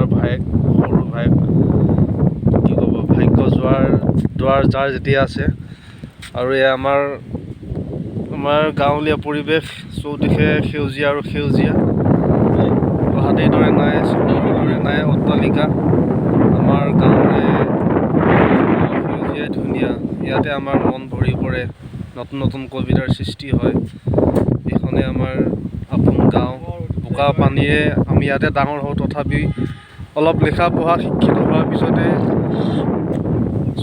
আপোনাৰ ভায়েক, সৰু ভায়েক, কি ক'ব, ভাগ্য দুৱাৰ যাৰ যেতিয়া আছে। আৰু এয়া আমাৰ গাঁৱলীয়া পৰিৱেশ, চৌদিশে সেউজীয়া আৰু সেউজীয়া, গুৱাহাটীৰ দৰে নাই, চহৰৰ দৰে নাই অট্টালিকা। আমাৰ গাঁৱৰে সেউজীয়াই ধুনীয়া, ইয়াতে আমাৰ মন ভৰি পৰে, নতুন নতুন কবিতাৰ সৃষ্টি হয়। এইখনে আমাৰ আপোন গাঁও। বোকা পানীৰে আমি ইয়াতে ডাঙৰ হওঁ, তথাপি অলপ লিখা পঢ়া শিক্ষিত হোৱাৰ পিছতে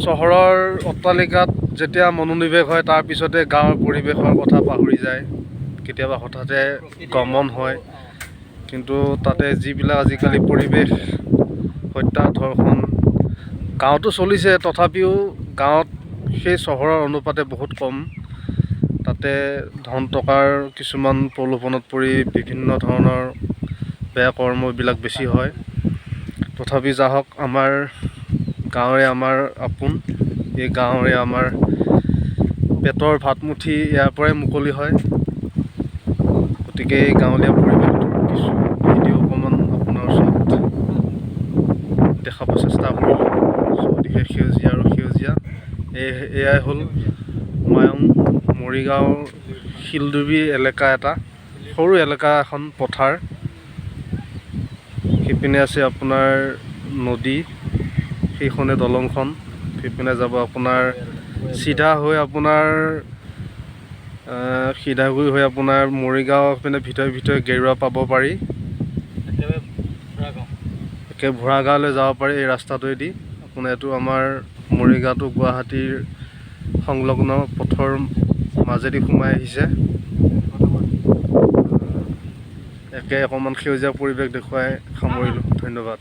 চহৰৰ অট্টালিকাত যেতিয়া মনোনিৱেশ হয়, তাৰপিছতে গাঁৱৰ পৰিৱেশৰ কথা পাহৰি যায়। কেতিয়াবা হঠাতে গমন হয়, কিন্তু তাতে যিবিলাক আজিকালি পৰিৱেশ, হত্যা ধৰ্ষণ গাঁৱতো চলিছে, তথাপিও গাঁৱত সেই চহৰৰ অনুপাতে বহুত কম। তাতে ধন টকাৰ কিছুমান প্ৰলোভনত পৰি বিভিন্ন ধৰণৰ বেয়া কৰ্মবিলাক বেছি হয়। তথাপি যাহওক, আমাৰ গাঁৱৰে আমাৰ আপোন, এই গাঁৱৰে আমাৰ পেটৰ ভাতমুঠি ইয়াৰ পৰাই মুকলি হয়। গতিকে এই গাঁৱলীয়া পৰিৱেশটোৰ কিছু ভিডিঅ' অকণমান আপোনাৰ ওচৰত দেখাব চেষ্টা কৰিলোঁ। চৌদিশে সেউজীয়া আৰু সেউজীয়া। এয়াই হ'ল মায়ং মৰিগাঁও শিলডুবি এলেকা, এটা সৰু এলেকা, এখন পথাৰ। সিপিনে আছে আপোনাৰ নদী, সেইখনে দলংখন। সিপিনে যাব আপোনাৰ চিধা হৈ আপোনাৰ মৰিগাঁও পিনে ভিতৰে গেৰুৱা পাব পাৰি, একে ভোৰাগাঁৱলৈ যাব পাৰি এই ৰাস্তাটোৱেদি। আপোনাৰ এইটো আমাৰ মৰিগাঁওটো গুৱাহাটীৰ সংলগ্ন পথৰ মাজেদি সোমাই আহিছে। একে অকণমান সেউজীয়া পৰিৱেশ দেখুৱাই সামৰিলোঁ। ধন্যবাদ।